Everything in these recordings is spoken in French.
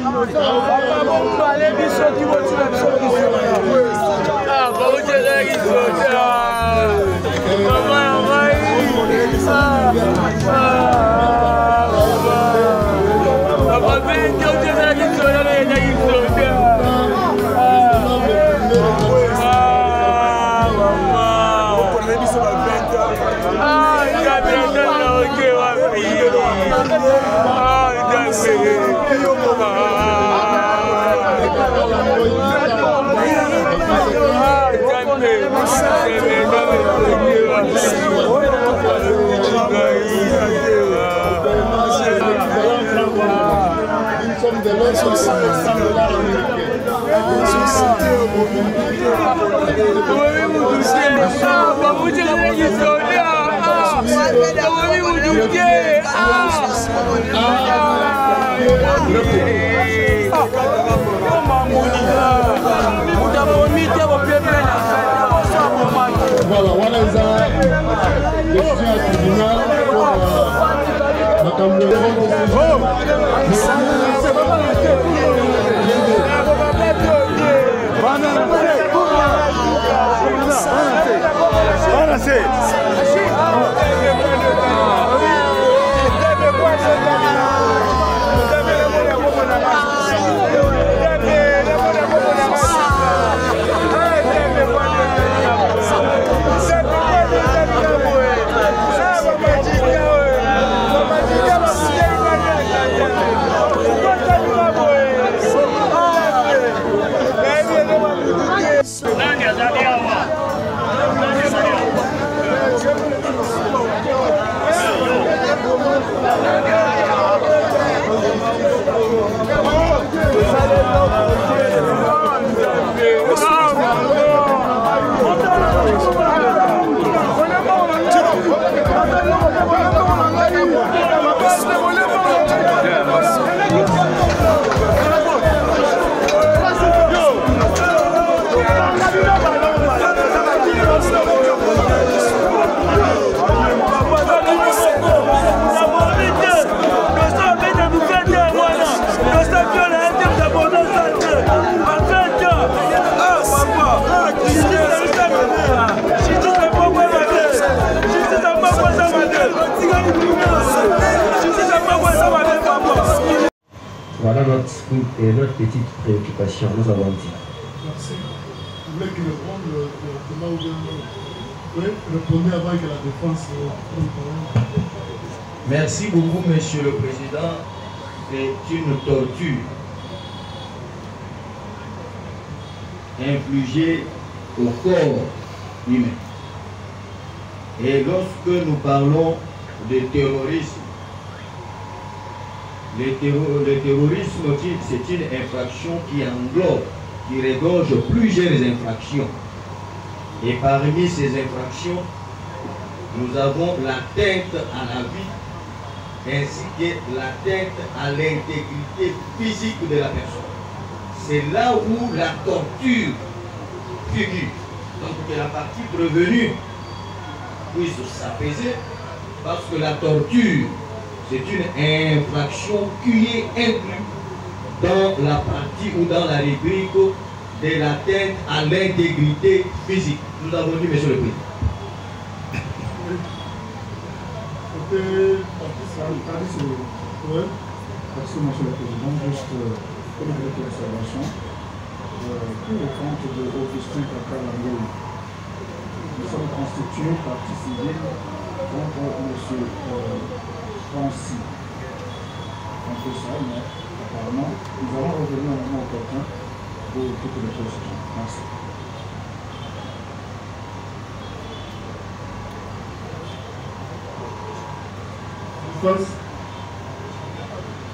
Voilà, voilà les décision à tribunal pour Voilà notre petite préoccupation, nous avons dit. Merci. Vous voulez qu'il réponde là où oui, répondez avant que la défense prenne parole. Merci beaucoup, Monsieur le Président. C'est une torture infligée au corps humain. Et lorsque nous parlons de terrorisme, le terrorisme, c'est une infraction qui englobe, qui regorge plusieurs infractions. Et parmi ces infractions, nous avons l'atteinte à la vie ainsi que l'atteinte à l'intégrité physique de la personne. C'est là où la torture figure. Donc que la partie prévenue puisse s'apaiser, parce que la torture, c'est une infraction qui est inclue dans la partie ou dans la rubrique de l'atteinte à l'intégrité physique. Nous avons dit, Monsieur le Président. Merci, Monsieur le Président. Juste une petite observation. Pour le compte de Augustin Kakalango, nous sommes constitués partie civile contre M. Francis. On fait ça, mais apparemment, nous allons revenir au moment opportun pour toutes les choses. Merci.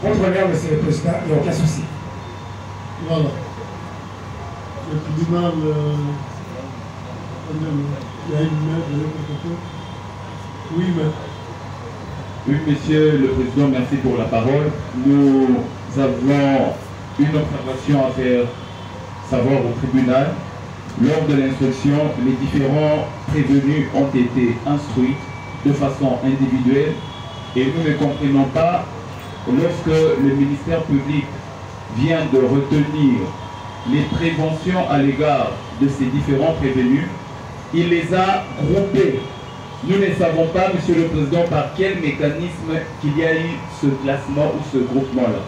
Votre honneur, Monsieur le Président, il n'y a aucun souci. Voilà. Le tribunal, il y a une main de l'autre côté. Oui, mais. Oui, Monsieur le Président, merci pour la parole. Nous avons une observation à faire savoir au tribunal. Lors de l'instruction, les différents prévenus ont été instruits de façon individuelle et nous ne comprenons pas lorsque le ministère public vient de retenir les préventions à l'égard de ces différents prévenus. Il les a groupés. Nous ne savons pas, Monsieur le Président, par quel mécanisme qu'il y a eu ce classement ou ce groupement-là.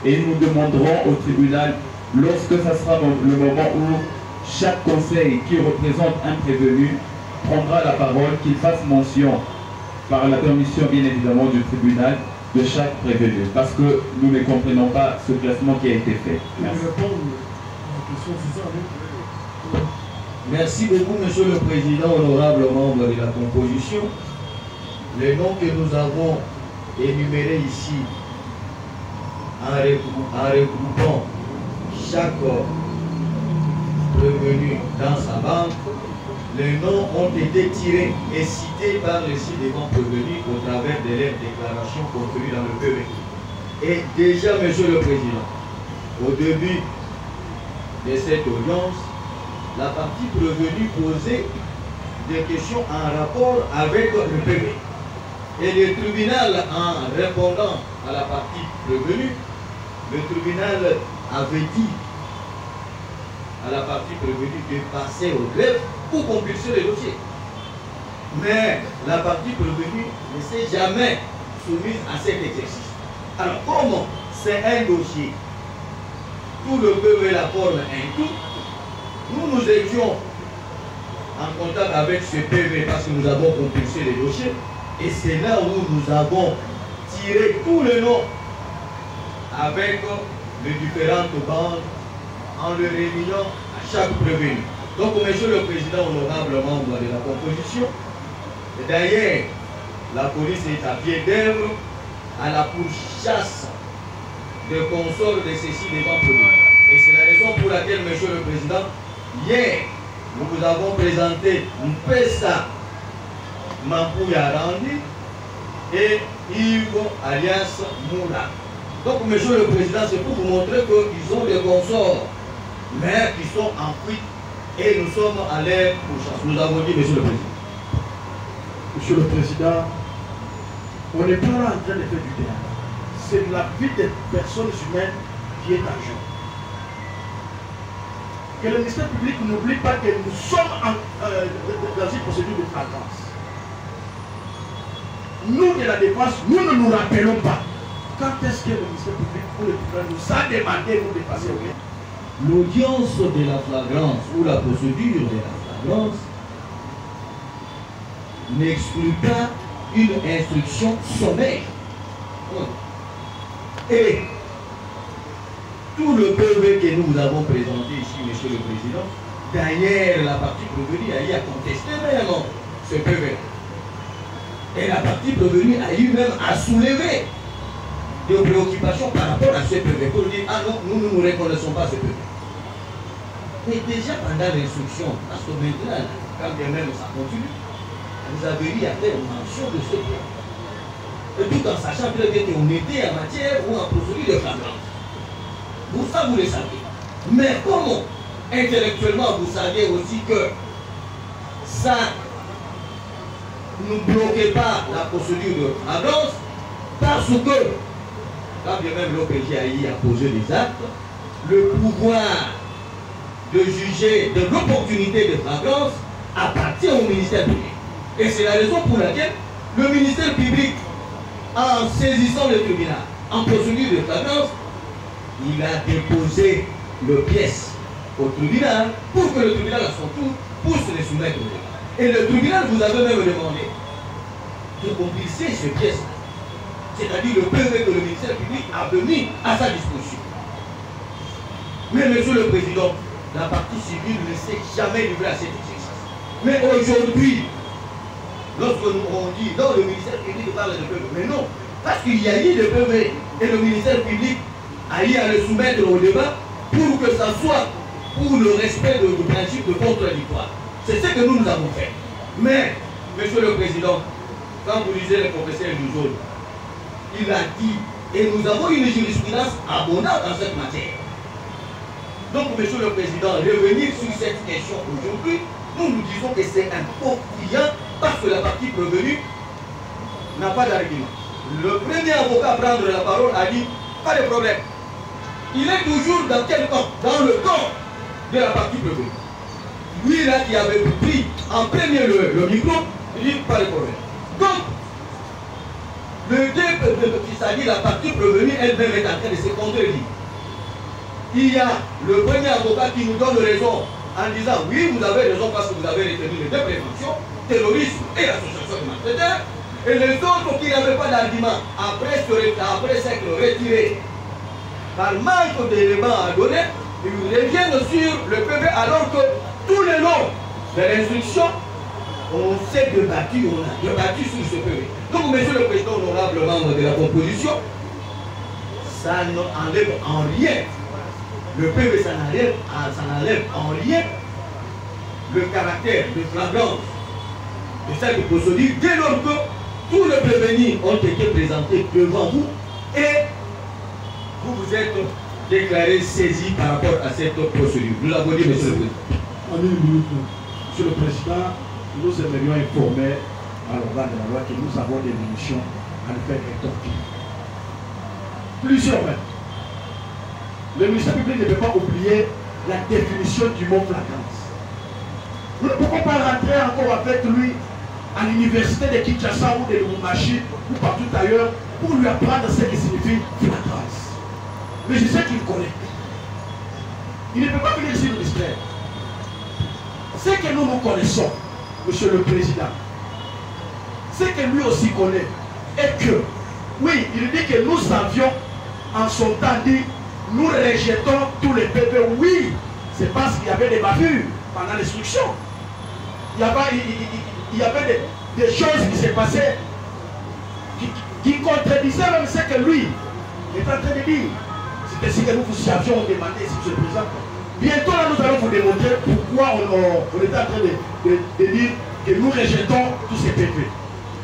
Et nous demanderons au tribunal, lorsque ce sera le moment où chaque conseil qui représente un prévenu prendra la parole, qu'il fasse mention, par la permission bien évidemment du tribunal, de chaque prévenu. Parce que nous ne comprenons pas ce classement qui a été fait. Merci. Merci beaucoup, Monsieur le Président, honorable membre de la composition. Les noms que nous avons énumérés ici, en regroupant chaque prévenu dans sa banque, les noms ont été tirés et cités par les ci-devant prévenus au travers de leurs déclarations contenues dans le PV. Et déjà, Monsieur le Président, au début de cette audience, la partie prévenue posait des questions en rapport avec le PV. Et le tribunal, en répondant à la partie prévenue, le tribunal avait dit à la partie prévenue de passer au greffe pour compulser le dossier. Mais la partie prévenue ne s'est jamais soumise à cet exercice. Alors, comment c'est un dossier, tout le PV la forme un tout, nous étions en contact avec ce PV parce que nous avons compulsé les dossiers et c'est là où nous avons tiré tous les noms avec les différentes bandes en le réuniant à chaque prévenu. Donc, Monsieur le Président, honorable membre de la composition, d'ailleurs, la police est à pied d'œuvre à la pourchasse des consorts de ceci devant prévenus. Et c'est la raison pour laquelle, Monsieur le Président, hier, nous vous avons présenté Mpesa Mampouya Randi et Yves alias Moula. Donc, Monsieur le Président, c'est pour vous montrer qu'ils ont des consorts, mais qui sont en fuite et nous sommes à l'air pour chasse. Nous avons dit, Monsieur le Président. Monsieur le Président, on n'est pas là en train de faire du théâtre. C'est la vie des personnes humaines qui est en jeu. Que le ministère public n'oublie pas que nous sommes dans une procédure de flagrance. Nous de la défense, nous ne nous rappelons pas. Quand est-ce que le ministère public ou le tribunal nous a demandé nous de passer au greffe? L'audience de la flagrance ou la procédure de la flagrance n'exclut pas une instruction sommaire. Et tout le PV que nous avons présenté ici, Monsieur le Président, d'ailleurs la partie prévenue a eu à contester même ce PV. Et la partie prévenue a eu même à soulever des préoccupations par rapport à ce PV. Pour dire, ah non, nous ne nous reconnaissons pas ce PV. Mais déjà pendant l'instruction, parce que maintenant, quand bien même ça continue, vous avez eu à faire mention de ce PV. Et tout en sachant très bien qu'on était en matière ou en procédure de flagrance. Vous ça, vous le savez. Mais comment intellectuellement vous savez aussi que ça ne bloquait pas la procédure de flagrance parce que, quand bien même l'OPJ a posé des actes, le pouvoir de juger de l'opportunité de flagrance appartient au ministère public. Et c'est la raison pour laquelle le ministère public, en saisissant le tribunal en procédure de flagrance, il a déposé le pièce au tribunal pour que le tribunal à son tour puisse les soumettre au débat. Et le tribunal vous avait même demandé de compulser ce pièce, c'est-à-dire le PV que le ministère public a mis à sa disposition. Mais Monsieur le Président, la partie civile ne s'est jamais livrée à cet exercice. Mais aujourd'hui, lorsque nous on dit non, le ministère public parle de PV, mais non, parce qu'il y a eu le PV et le ministère public a eu à le soumettre au débat pour que ça soit pour le respect du principe de contradictoire. C'est ce que nous avons fait. Mais, Monsieur le Président, quand vous lisez le professeur Nuzol, il a dit, et nous avons une jurisprudence abondante dans cette matière. Donc, Monsieur le Président, revenir sur cette question aujourd'hui, nous disons que c'est un faux client parce que la partie prévenue n'a pas d'argument. Le premier avocat à prendre la parole a dit, pas de problème. il est toujours dans quel camp? Dans le camp de la partie prévenue. Lui là qui avait pris en premier le micro, il dit pas de problème. Donc, le qui s'agit de la partie prévenue elle-même est en train de se contredire. Il y a le premier avocat qui nous donne raison en disant oui, vous avez raison parce que vous avez retenu les deux préventions, terrorisme et l'association de malfaiteurs, et les autres qui n'avaient pas d'argument après s'être retirés par manque d'éléments à donner, ils reviennent sur le PV alors que tout le long de l'instruction, on s'est débattu, on a débattu sur ce PV. Donc, monsieur le président honorable membre de la composition, ça n'enlève en rien. Le PV, ça n'enlève en rien le caractère de flagrance de cette procédure dès lors que tous les prévenus ont été présentés devant vous et vous vous êtes déclaré saisi par rapport à cette procédure. Nous l'avons dit, monsieur le président. En une minute, monsieur le président, nous aimerions informer à l'organe de la loi que nous avons des munitions à le faire rétorquer. Plusieurs même. Le ministère public ne peut pas oublier la définition du mot flagrance. Nous ne pouvons pas rentrer encore avec lui à l'université de Kinshasa ou de Lubumbashi ou partout ailleurs pour lui apprendre ce qui signifie flagrance. Mais je sais qu'il connaît. Il ne peut pas venir ici nous distraire. Ce que nous connaissons, monsieur le président, ce que lui aussi connaît, est que, oui, il dit que nous avions en son temps dit, nous rejetons tous les PV. Oui, c'est parce qu'il y avait des bavures pendant l'instruction. Il y avait des choses qui se passaient qui contredisaient même ce que lui est en train de dire. C'est ainsi que nous vous avions demandé, si monsieur le président. Bientôt là, nous allons vous démontrer pourquoi on est en train de dire que nous rejetons tous ces PV.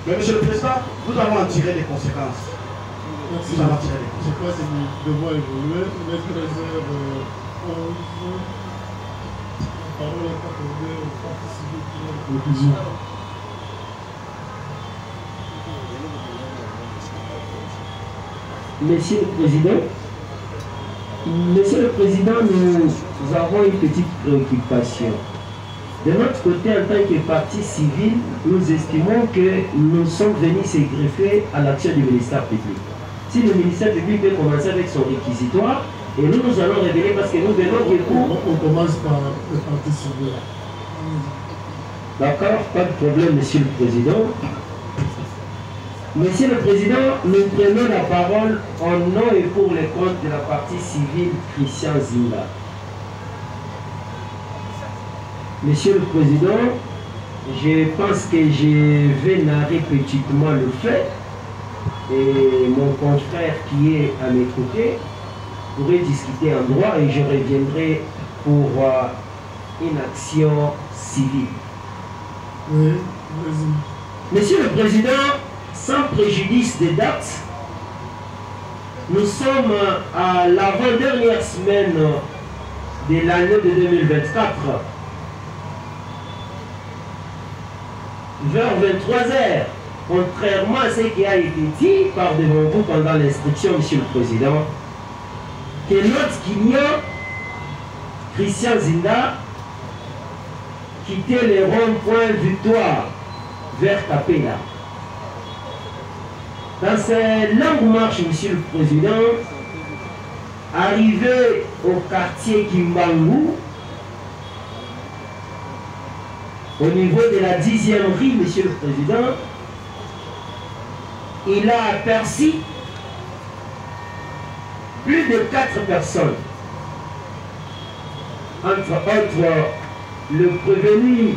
Mais monsieur le président, nous allons en tirer des conséquences. Merci. Nous allons en tirer des conséquences. Je crois que nous devons évoluer. Mettre réserve 11. La parole est accordée aux parties civiles pour la conclusion. Monsieur le Président, nous avons une petite préoccupation. De notre côté, en tant que parti civil, nous estimons que nous sommes venus se greffer à l'action du ministère public. Si le ministère public peut commencer avec son réquisitoire, et nous allons révéler parce que nous venons du cours. On commence par le parti civil. D'accord, pas de problème, Monsieur le Président. Monsieur le Président, nous prenons la parole en nom et pour les comptes de la partie civile Christian Zinga. Monsieur le Président, je pense que je vais narrer petitement le fait et mon confrère qui est à mes côtés pourrait discuter en droit et je reviendrai pour une action civile. Oui, vas-y. Monsieur le Président, sans préjudice des dates, nous sommes à l'avant-dernière semaine de l'année de 2024. Vers 23h, contrairement à ce qui a été dit par devant vous pendant l'instruction, Monsieur le Président, que notre client, Christian Zinga, quittait le rond-point Victoire vers Capella. Dans ces longues marches, Monsieur le Président, arrivé au quartier Kimbangu, au niveau de la 10e rue, Monsieur le Président, il a aperçu plus de 4 personnes, entre autres le prévenu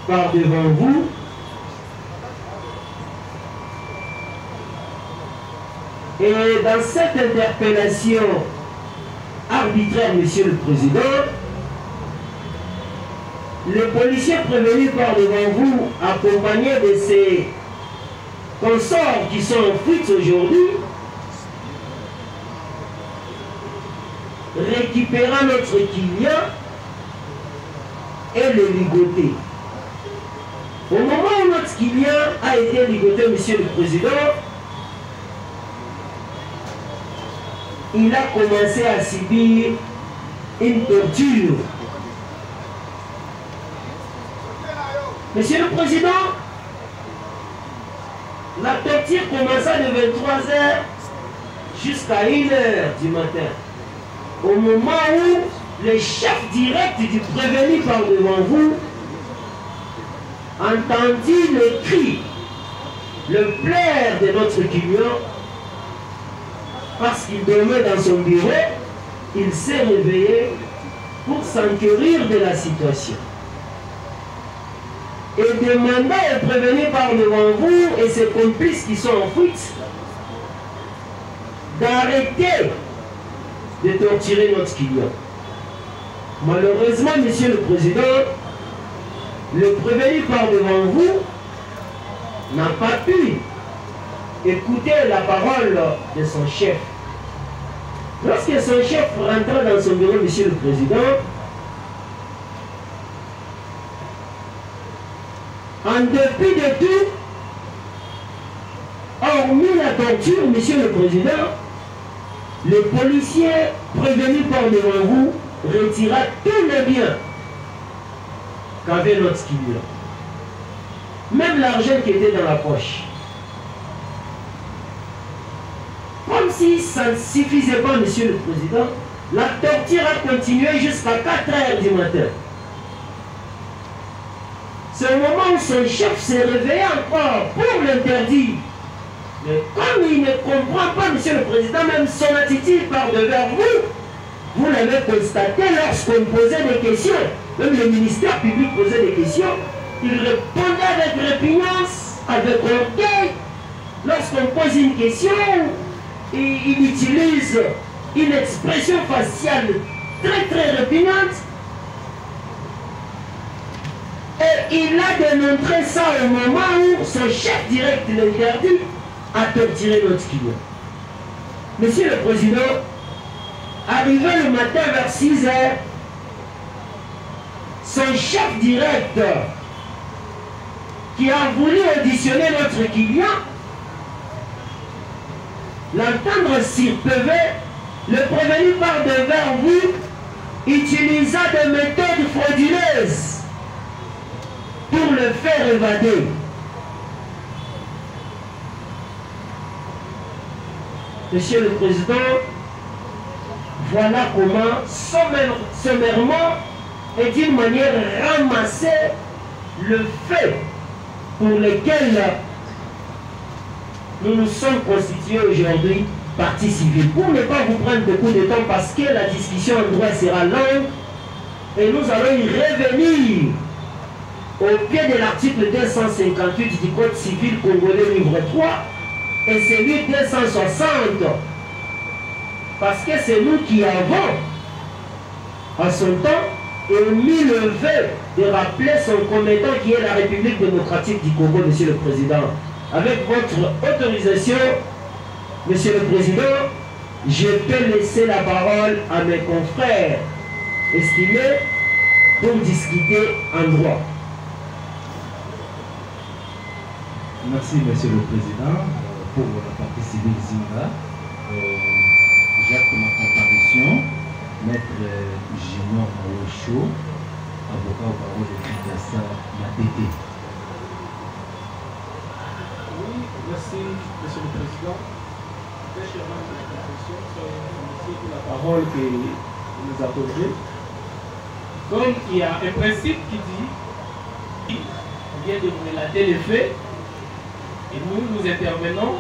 par devant vous, et dans cette interpellation arbitraire, Monsieur le Président, le policier prévenu par devant vous, accompagné de ses consorts qui sont en fuite aujourd'hui, récupéra notre client et le ligoter. Au moment où notre client a été ligoté, Monsieur le Président, il a commencé à subir une torture. Monsieur le Président, la torture commença de 23h jusqu'à 1h du matin. Au moment où le chef direct du prévenu par devant vous entendit le cri, le pleur de notre client, parce qu'il dormait dans son bureau, il s'est réveillé pour s'enquérir de la situation. Et demanda au prévenu par devant vous et ses complices qui sont en fuite d'arrêter de torturer notre client. Malheureusement, Monsieur le Président, le prévenu par devant vous n'a pas pu écouter la parole de son chef. Lorsque son chef rentra dans son bureau, Monsieur le Président, en dépit de tout, hormis la torture, Monsieur le Président, le policier prévenu par devant vous retira tous les biens qu'avait notre client. Même l'argent qui était dans la poche. Comme si ça ne suffisait pas, Monsieur le Président, la torture a continué jusqu'à 4h du matin. C'est au moment où son chef s'est réveillé encore pour l'interdire. Mais comme il ne comprend pas, Monsieur le Président, même son attitude par devers vous l'avez constaté lorsqu'on posait des questions. Même le ministère public posait des questions. Il répondait avec répugnance, avec orgueil. Lorsqu'on pose une question, il utilise une expression faciale très répugnante. Et il a démontré ça au moment où son chef direct l'interdit à torturer notre client. Monsieur le Président, arrivé le matin vers 6h, son chef direct qui a voulu auditionner notre client, l'entendre s'irpever, le prévenu par devers vous, utilisa des méthodes frauduleuses pour le faire évader. Monsieur le Président, voilà comment sommairement et d'une manière ramassée le fait pour lequel nous nous sommes constitués aujourd'hui partie civile. Pour ne pas vous prendre beaucoup de temps parce que la discussion en droit sera longue et nous allons y revenir au pied de l'article 258 du Code civil congolais livre 3 et celui 260 parce que c'est nous qui avons à son temps émis le vœu de rappeler son commettant qui est la République démocratique du Congo, Monsieur le Président. Avec votre autorisation, Monsieur le Président, je peux laisser la parole à mes confrères estimés pour discuter en droit. Merci, Monsieur le Président, pour la partie civile Zinga. J'acte ma comparution, Maître Junior Maoucho, avocat au barreau de Kinshasa, Matete. Oui, merci, Monsieur le Président. Très chèrement de la compréhension, merci pour la parole que vous nous accordez. Donc, il y a un principe qui dit, on vient de vous relater les faits, et nous intervenons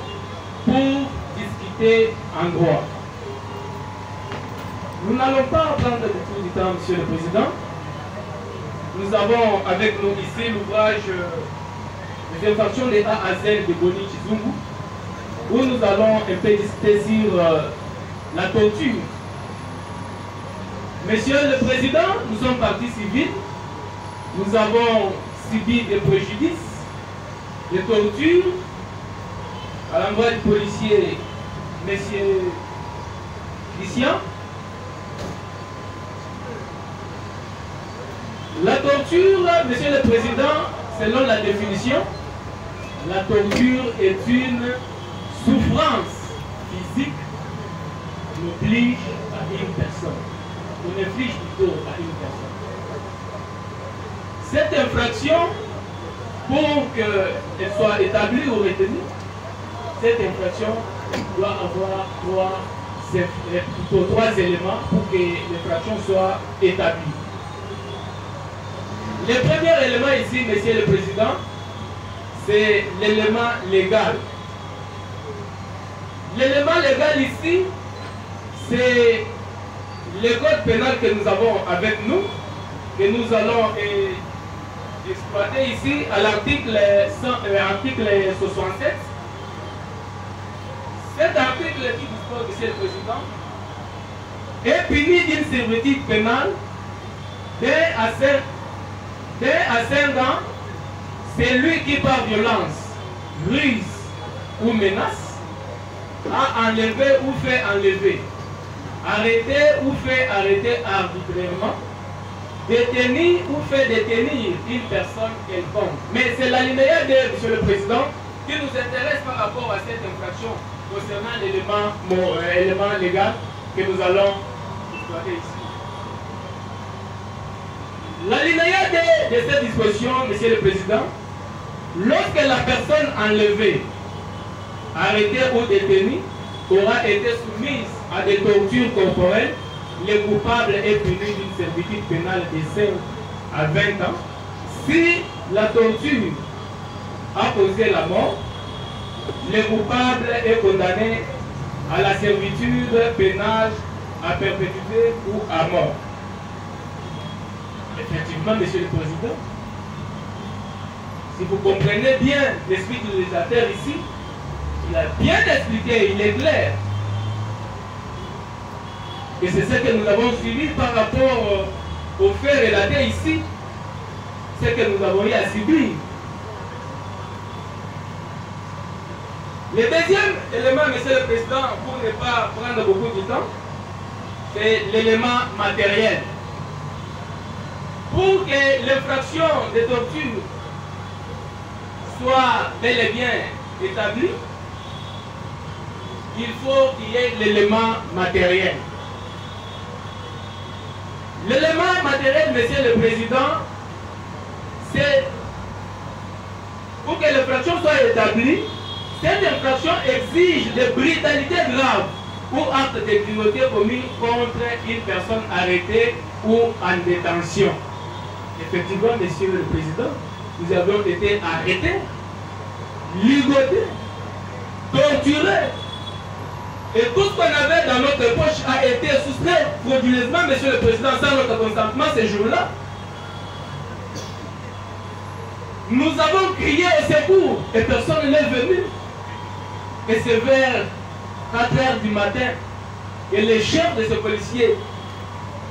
pour discuter en droit. Nous n'allons pas prendre beaucoup de temps, Monsieur le Président. Nous avons avec nous ici l'ouvrage des infractions de A à Z de Boni Chizungu, où nous allons un peu discuter sur la torture. Monsieur le Président, nous sommes partie civile. Nous avons subi des préjudices, des tortures à l'endroit du policier M. Christian. La torture, Monsieur le Président, selon la définition, la torture est une souffrance physique, oblige à une personne. On inflige plutôt à une personne. Cette infraction, pour qu'elle soit établie ou retenue, cette infraction doit avoir trois éléments pour que l'infraction soit établie. Le premier élément ici, Monsieur le Président, c'est l'élément légal. L'élément légal ici, c'est le code pénal que nous avons avec nous, que nous allons exploiter ici à l'article 67. Cet article qui dispose, Monsieur le Président, est puni d'une servitude pénale d'1 à 5 ans, c'est lui qui par violence, ruse ou menace a enlevé ou fait enlever, arrêté ou fait arrêter arbitrairement, détenir ou fait détenir une personne quelconque. Mais c'est l'alinéa 2, Monsieur le Président, qui nous intéresse par rapport à cette infraction concernant l'élément légal que nous allons exploiter ici. L'alinéa 2 de cette disposition, Monsieur le Président, lorsque la personne enlevée, arrêtée ou détenue aura été soumise à des tortures corporelles, le coupable est puni d'une servitude pénale de 5 à 20 ans. Si la torture a causé la mort, le coupable est condamné à la servitude pénale à perpétuité ou à mort. Effectivement, Monsieur le Président, si vous comprenez bien l'esprit du législateur ici, il a bien expliqué, il est clair. Et c'est ce que nous avons suivi par rapport aux faits relatés ici, ce que nous avons eu à subir. Le deuxième élément, Monsieur le Président, pour ne pas prendre beaucoup de temps, c'est l'élément matériel. Pour que l'infraction de torture soit bel et bien établie, il faut qu'il y ait l'élément matériel. L'élément matériel, Monsieur le Président, c'est pour que l'infraction soit établie, cette infraction exige de brutalité grave ou acte de cruauté commis contre une personne arrêtée ou en détention. Effectivement, Monsieur le Président, nous avons été arrêtés, ligotés, torturés. Et tout ce qu'on avait dans notre poche a été soustrait frauduleusement, Monsieur le Président, sans notre consentement ce jour-là. Nous avons crié au secours et personne n'est venu. Et c'est vers 4 h du matin que le chef de ce policier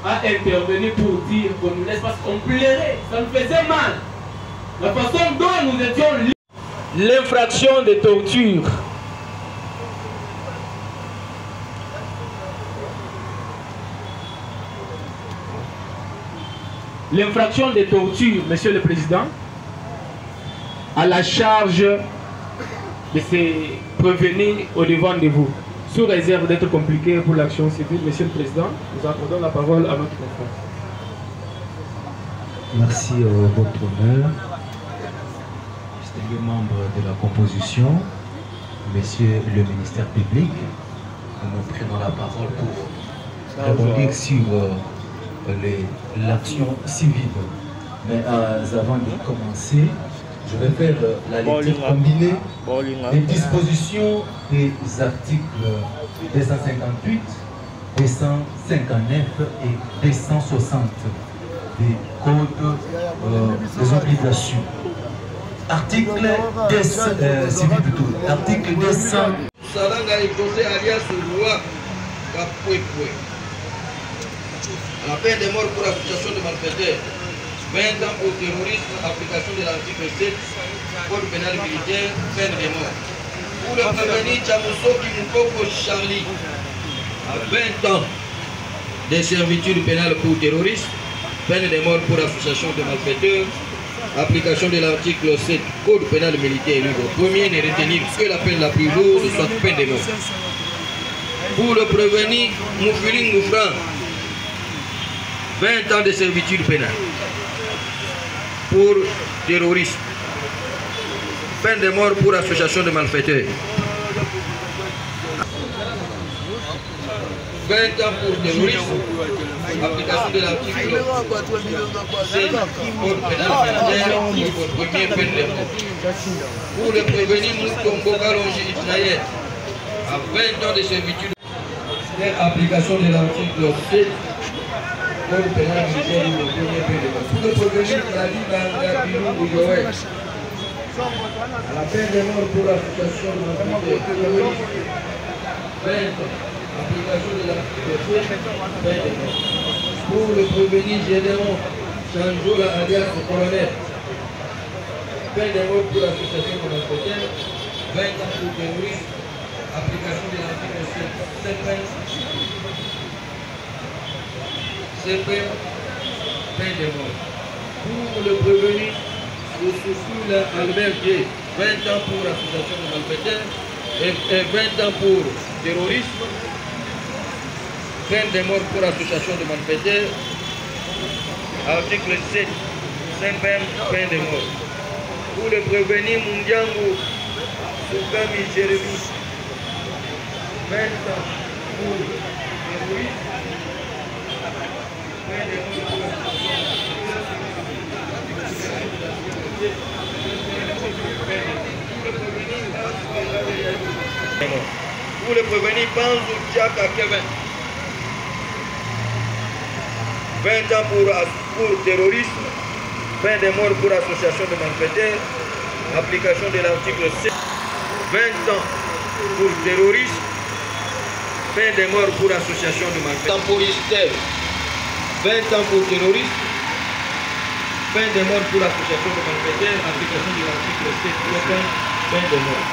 a intervenu pour dire qu'on nous laisse parce qu'on pleurait, ça nous faisait mal. La façon dont nous étions libres. L'infraction de torture. L'infraction de torture, Monsieur le Président, à la charge de se prévenir au-devant de vous. Sous réserve d'être compliqué pour l'action civile, Monsieur le Président, nous accordons la parole à notre confrère. Merci, votre honneur. Distingués membres de la composition, Monsieur le ministère public, nous prenons la parole pour rebondir sur l'action civile. Mais avant de commencer, je vais faire la lecture combinée des dispositions des articles 258, 259 et 260 des codes des obligations. Article 200, article 200. Salanga exaucé alias loi Kapwepwe. La peine de mort pour association de malfaiteurs. 20 ans pour terrorisme, application de l'article 7, code pénal militaire, peine de mort. Pour le prévenu Chamousso Kimukoko Charlie, à 20 ans de servitude pénale pour terrorisme, peine de mort pour association de malfaiteurs, application de l'article 7, code pénal militaire. Le premier n'est retenir que la peine la plus lourde, soit peine de mort. Pour le prévenu Moufiling Moufran, 20 ans de servitude pénale. Pour terrorisme. Peine de mort pour association de malfaiteurs. 20 ans pour terrorisme. Application de l'article 7 code pénal militaire pour première peine de mort. Pour le prévenir Moutombo Kalonji Israël à 20 ans de servitude. Application de l'article 7 code pénal militaire pour première peine de mort. Pour le prévenir Nadi Banga Bilou Joël à la peine de mort pour l'association de malfaiteurs. 20 ans. Application de l'article 7 peine de mort. Pour le prévenir Gédéon Chanjola alias colonel, peine de mort pour l'association de malfaiteurs, 20 ans pour terrorisme, application de l'article 7 peine de mort. Pour le prévenir Soussula Albert G, 20 ans pour l'association de malfaiteurs et 20 ans pour terrorisme. Peine de mort pour association de malfaiteurs. Article 7, 5 peine de mort. Pour le prévenir Mundiango Soukami Jérémy, 20 ans pour terrorisme. Peine de mort pour pour le prévenir Banzou Tchaka Kevin. 20 ans pour terrorisme, peine de mort pour association de malfaiteurs, application de l'article 7, 20 ans pour terrorisme, peine de mort pour association de malfaiteurs. Temporisteur, 20 ans pour terrorisme, peine de mort pour association de malfaiteurs, application de l'article 7, peine de mort.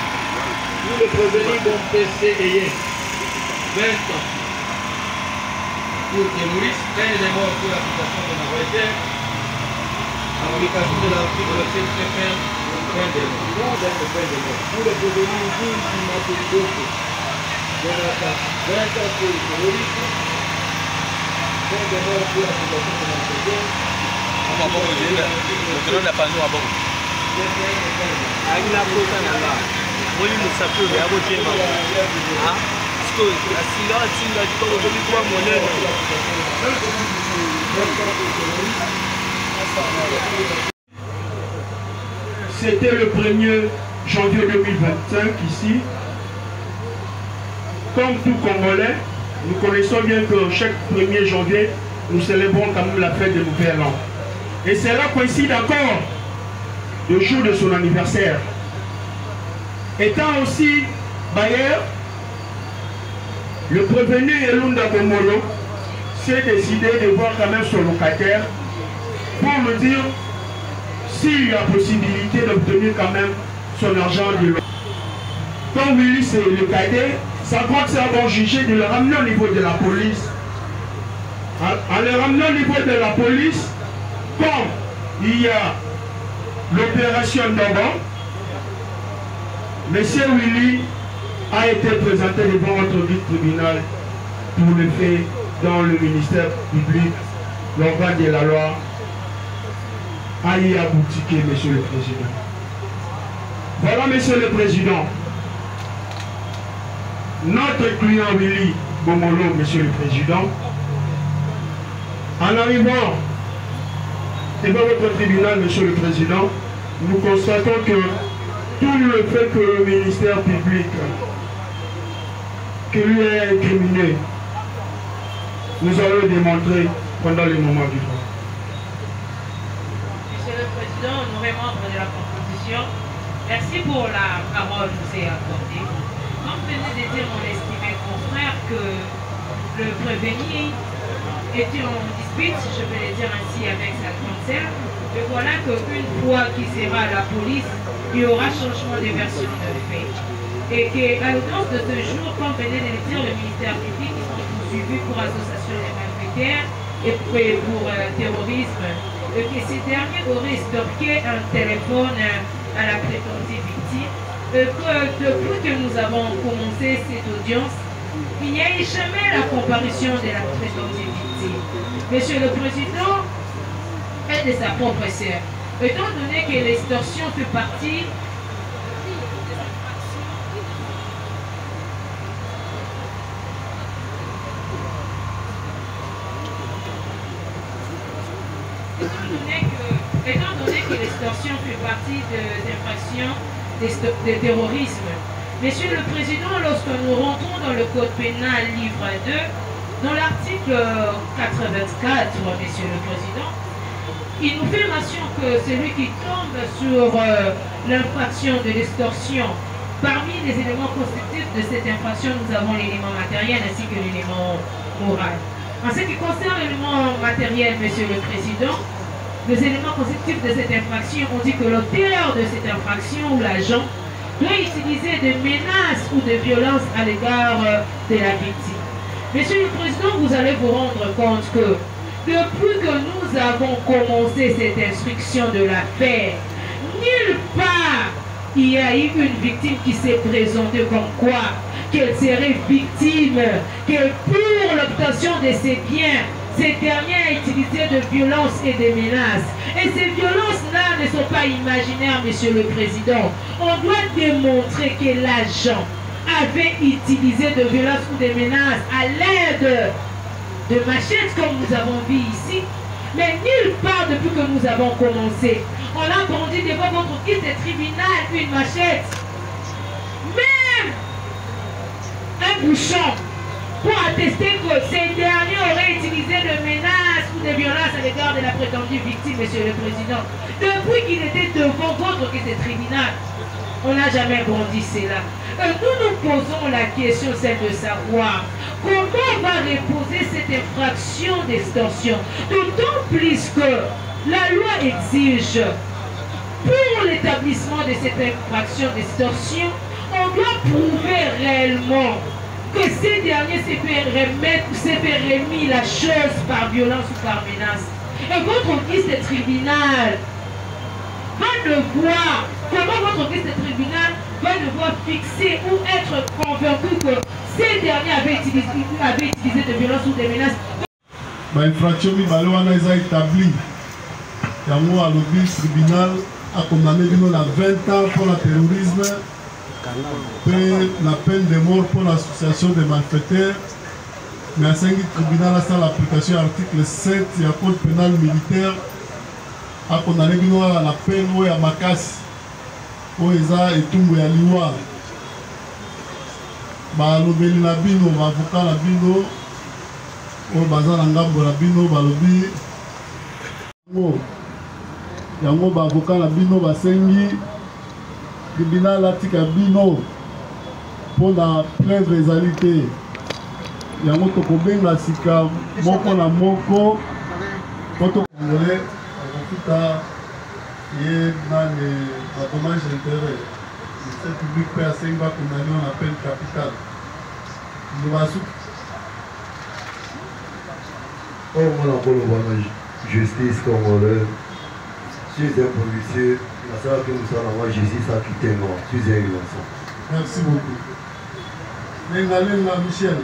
Pour le prévenir bon PC et 20 ans. Pour terrorisme, peine de mort pour l'application de malfaiteurs, application de l'article 7 peine de mort. Pour le prévenir du Matouidoko, Jonathan, 20 ans pour le terrorisme, peine de mort pour l'application de malfaiteurs. On va pas vous dire, on donne la pension à beaucoup. Oui, nous savons que vous avez C'était le 1er janvier 2025 ici. Comme tout Congolais, nous connaissons bien que chaque 1er janvier, nous célébrons quand même la fête de Nouvel An. Et cela coïncide encore le jour de son anniversaire. Étant aussi bailleur, le prévenu Elunda Bomolo s'est décidé de voir quand même son locataire pour me dire s'il y a possibilité d'obtenir quand même son argent de l'eau. Comme Willy c'est le cadet, sa grande sœur vont juger de le ramener au niveau de la police. En le ramenant au niveau de la police, comme il y a l'opération d'avant, M. Willy a été présenté devant votre tribunal pour le fait dans le ministère public, l'organe de la loi a y aboutiqué, Monsieur le Président. Voilà, Monsieur le Président, notre client Willy Bomolo, Monsieur le Président, en arrivant devant votre tribunal, Monsieur le Président, nous constatons que tout le fait que le ministère public qui lui est incriminé, nous allons le démontrer pendant les moments du droit. Monsieur le Président, honoré membre de la Constitution, merci pour la parole que vous avez accordée. Comme venait de dire mon estimé confrère que le prévenu était en dispute, je peux le dire ainsi, avec sa concert, et voilà qu'une fois qu'il sera à la police, il y aura changement de version de fait. Et qu'à l'audience de ce jour, comme venait de le dire le ministère public, ils sont poursuivis pour association des malfaiteurs et pour terrorisme. Et que ces derniers auraient stocké un téléphone à la prétendue victime. Et que depuis que nous avons commencé cette audience, Il n'y a eu jamais la comparution de la prétendue victime. Monsieur le Président est de sa propre sœur. Étant donné que l'extorsion fait partie étant donné que l'extorsion fait partie des infractions de terrorisme. Monsieur le Président, lorsque nous rentrons dans le Code pénal, livre 2, dans l'article 84, Monsieur le Président, il nous fait mention que celui qui tombe sur l'infraction de l'extorsion, parmi les éléments constitutifs de cette infraction, nous avons l'élément matériel ainsi que l'élément moral. En ce qui concerne l'élément matériel, Monsieur le Président, les éléments constitutifs de cette infraction, on dit que l'auteur de cette infraction ou l'agent doit utiliser des menaces ou de violences à l'égard de la victime. Monsieur le Président, vous allez vous rendre compte que depuis que nous avons commencé cette instruction de l'affaire, nulle part il y a eu une victime qui s'est présentée comme quoi qu'elle serait victime, que pour l'obtention de ses biens, ces derniers a utilisé de violences et de menaces. Et ces violences-là ne sont pas imaginaires, Monsieur le Président. On doit démontrer que l'agent avait utilisé de violences ou de menaces à l'aide de machettes, comme nous avons vu ici. Mais nulle part depuis que nous avons commencé, on a entendu devant votre guide de tribunal une machette. Même un bouchon pour attester que ces derniers auraient utilisé de menaces ou de violences à l'égard de la prétendue victime, Monsieur le Président. Depuis qu'il était devant votre guide de tribunal, on n'a jamais brandi cela. Nous nous posons la question, celle de savoir comment on va reposer cette infraction d'extorsion. D'autant plus que la loi exige, pour l'établissement de cette infraction d'extorsion, on doit prouver réellement que ces derniers s'est fait remis la chose par violence ou par menace. Et votre guide de tribunal va devoir, comment votre guide de tribunal va devoir fixer ou être convaincu que ces derniers avaient utilisé de violence ou de menaces. L'infraction est établie. Le tribunal a condamné à 20 ans pour le terrorisme, la peine de mort pour l'association des malfaiteurs. Mais à ce tribunal a l'application de l'article 7 du code pénal militaire a condamné à la peine ou à Makas ou à Etumbu ya Liwa. Balobeli na bino, avocat na bino, ou baza na ngambo na bino, balobi yango ba avocat na bino basengi tribunal atika bino mpona preuve ezali te. Yango tokobenga sika moko na moko po tokongole akofuta ye nani badommage d'intérêt. Le public peut asengi bakondamné na peine capitale. Ndobasu on a la justice congolaise. Si c'est un policier, la salle que nous sommes en justice a quitté moi. Si c'est innocent. Merci beaucoup. Nengalenga Michel.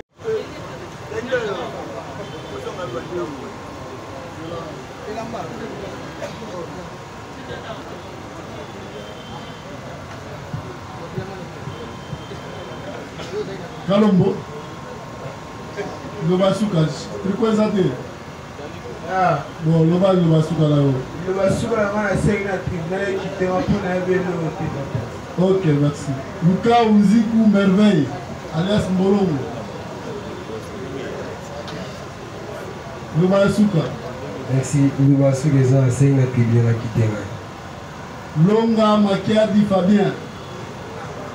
Kalombo. Lobasuka. Représentez. Ah, bon, Lobasuka là-haut. Ok, merci. Luka Uziku Merveille, alias Mbolongo. Lobasuka. Merci. Lobasuka est un enseignant qui vient à quitter. Longa Makiadi Fabien.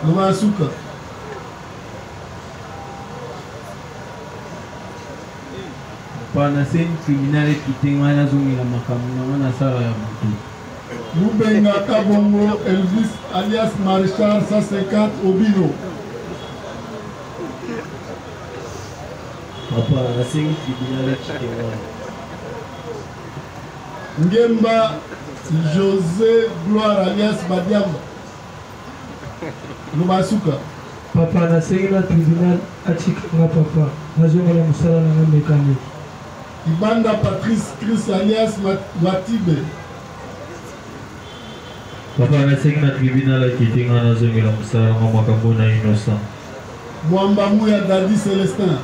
Lobasuka. Panaseni criminal qui témoigne à Zumila Makamuna, Nasara Yamutu. Lubenga Kabongo Elvis alias Maréchal 150 Obino. Papa, Naseni criminal qui témoigne. Ngemba José Gloire alias Badiam. Lubasuka. Papa nasengi na tribunal atikanga papa nazongela mosala na nga mécanique. Ibanda Patrice Chris alias Matibe. Papa nasengi na tribunal akitenga nazongela mosala na makambo na innocent. Mwamba Mouya Dadi Célestin.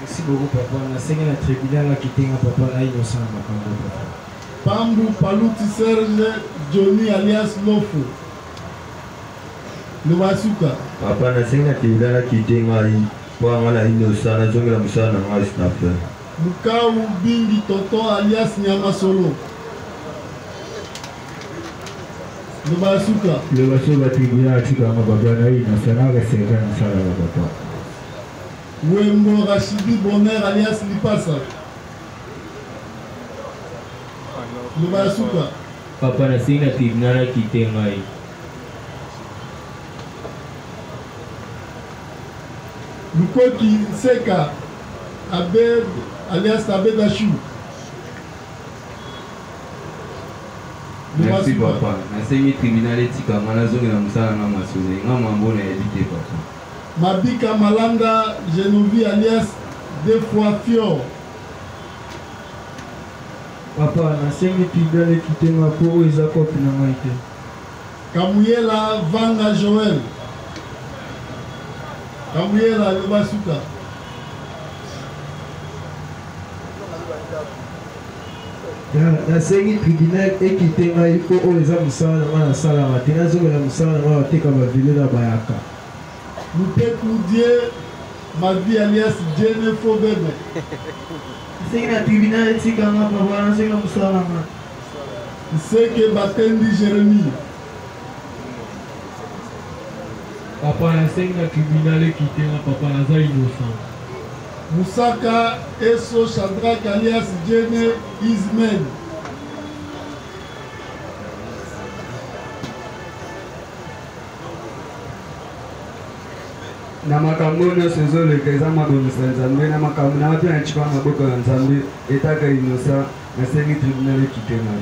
Merci beaucoup papa nasengi na tribunal akitenga papa na innocent makambo papa. Pambu Paluti Serge Johnny alias Lofo. Lubasuka. Papa nasengi na tribunal akitenga kwa ngana innocent nazongela mosala na nga snapper. Mukau Bingi Toto alias Nyamasolo. Lubasuka. Lubasuka tribunal atikanga papa na innocent na reserve na sala na papa. Wembo Rachidi Bonner alias Lipasa. Lubasuka. Papa nasengi na tribunal akitenga Lukoki Seka Abed alias Abed Achou. Merci papa. Nasengi tribunal etikanga nazongela mosala na masole nga mambo na éviter papa. Mabika Malanda Genovi alias deux fois Fior. Papa nasengi tribunal ekitenga po eza kopi na ngai te. Kamuyela Vanga Joël. Kamuyela Lubasuka. Nasengi tribunal ekitenga iko oyo eza mosala na nga nasalaka te nazongela mosala na nga bateka bavile na bayaka. Lupeku Die Madi alias Jene Fobebe. Nasengi na tribunal etikanga papa nazongela mosala na nga. Seke Batendi Jérémie. Papa nasengi na tribunal ekitenga papa naza innocent. Moussaka Eso Shadrach alias Jene Ismail. Na makambo nyonso ezoleka eza mabongisa nzambe na makambo na mpe na nchikwa maboko ya nzambe etaka innocent nasengi tribunal ekitenga.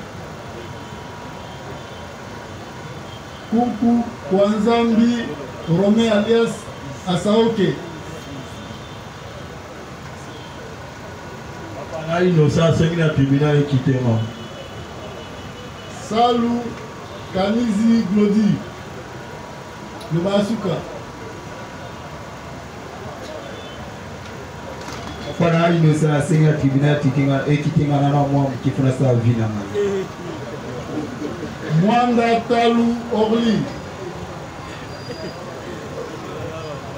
Kuku Kwanzambi Rome alias Asaoke. Na innocent asengi na tribunal ekitenga. Salu Kanizi Glodi. Lubasuka. Papa na innocent asengi na tribunal ekitenga na mwa mkifuna sa vina nga. Mwanda Talu Orly.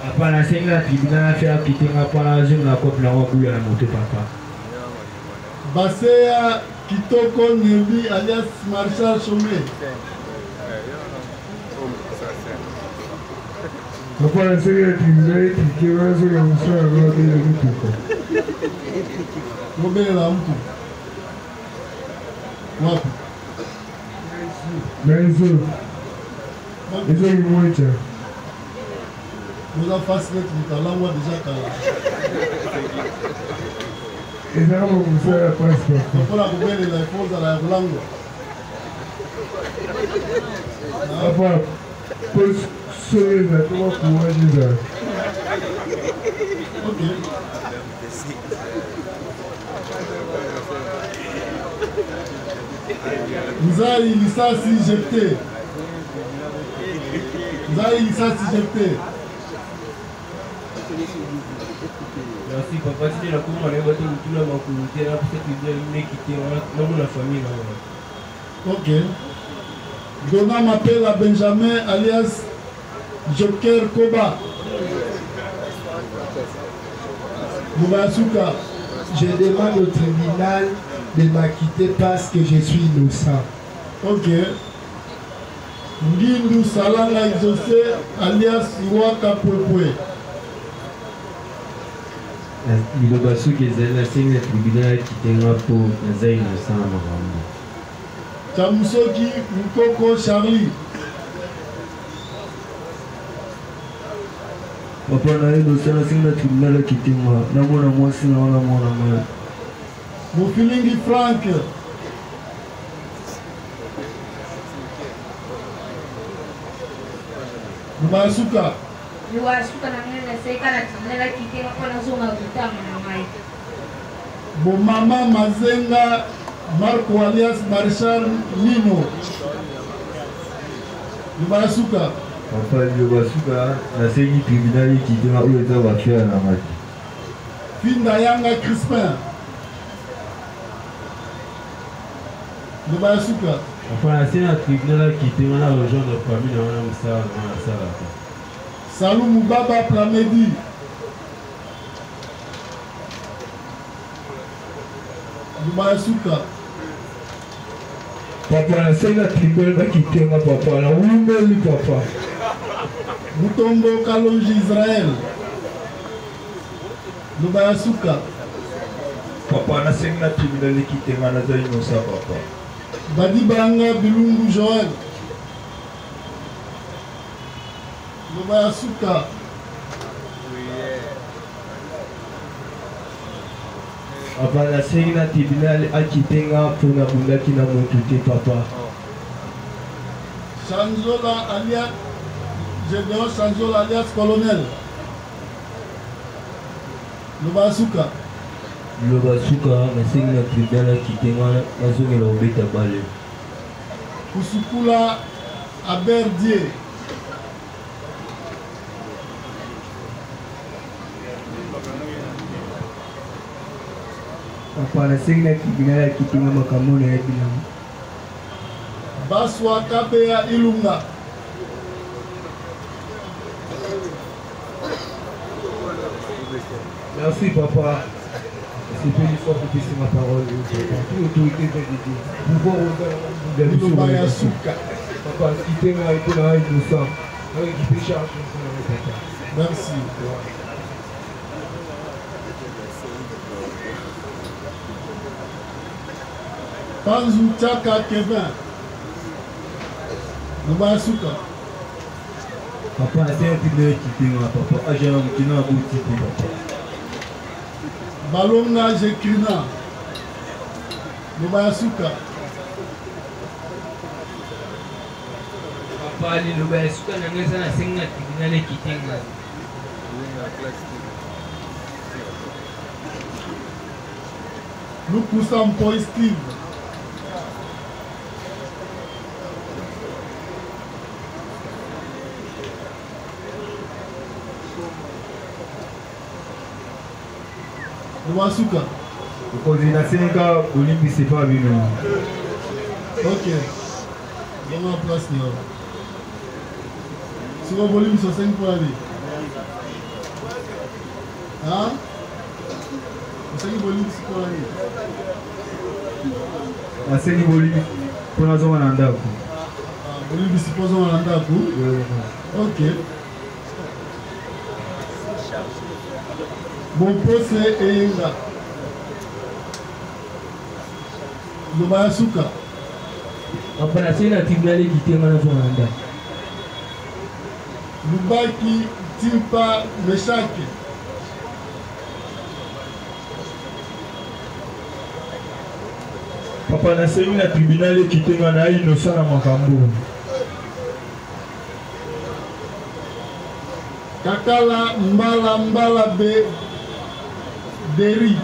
Papa nasengi na tribunal affaire akitenga pana zungu na kopi na wakuya na moto papa. Baseya Kitoko Nebi alias Marshal Chomé. Papa nasengi na tribunal ekitenga nazongela mosala na nga bele mituka. Mobelela mtu. Wapi? Benzo. Benzo mmoja. Nous avons facilité le talent déjà kala. Eza kama msala passport. Papa kubele la forza la Bulango. Papa pos soyeza kama kuwajiza. OK. Nzai lisasi jeté. Nzai lisasi jeté. Merci papa, tu la cour, on est battu tout le monde, tu as peut-être une qui est la famille. OK. Donna m'appelle à Benjamin alias Joker Koba. Moubasuka. Je demande au tribunal de m'acquitter parce que je suis innocent. OK. Ngindu Salanga Exaucé alias Iwaka Pwepwe. liloba soki ezali nasengi na tribunal ekitenga mpo naza innocent na makambo. Chamusoki Mukoko Charlie. Papa na innocent nasengi na tribunal ekitenga namona mwasi na wana mwana Mofilingi Frank. Lubasuka. Lubasuka na ngene seka na tinela kitenga kona zonga kutama na mai. Bon Mama Mazenga Marco alias Marshal Nino. Lubasuka. Papa Lubasuka na sengi tribunal kitenga uleta wafia na mai. Finda Yanga Crispin. Lubasuka. Enfin, la scène tribunal qui était dans la région de famille, on a ça dans la salle. Salou Mubaba Plamedi. Lubasuka. Papa, la scène tribunal qui était dans papa, la oumeli papa. Mutombo Kalonji Israël. Lubasuka. Papa, la scène tribunal qui était dans la Zainosa papa. Badibanga Bilungu Joël. Lubasuka. Papa, la scène tribunal qui était dans la bunda qui n'a monté papa. Chanzola alias Gédéon Chanzola alias Colonel. Lubasuka. Lubasuka na sengi na tribunal kitenga nazongela obeta bale. Kusukula Aberdier. Papa, na sengi na tribunal kitenga makambo na yebina. Baswa Kabea Ilunga. Merci papa. C'est plus fort pour pisser ma parole. Toute l'autorité de Dieu. Pouvoir au Lubasuka. Papa, qui t'a été là, il nous sent. Qui peut charger. Merci. Panzu Tchaka Kevin. Lubasuka. Papa, c'est un petit peu qui était là, papa. J'ai un petit peu de papa. Balonga Jekrina. Lubasuka. Papa, Lubasuka na ngeza na sengi na tribunal kitenga. Lukusa Mpoi Steve. Lubasuka. Coordinateur Olympique c'est pas bien. Ok. Donne la place là. Sur le volume sur 5 pour aller. Hein? 5 volumes pour aller. La scène volume pour la zone en andako. Volume supposons en andako. Ok. Bon procès et Yenga. Lubasuka. Papa, la scène tribunal kitenga na zonga. Lubaki Timpa Meshake. Papa, la scène na tribunal qui était na innocent na makambo. Kakala Mbala Mbala Be Deri.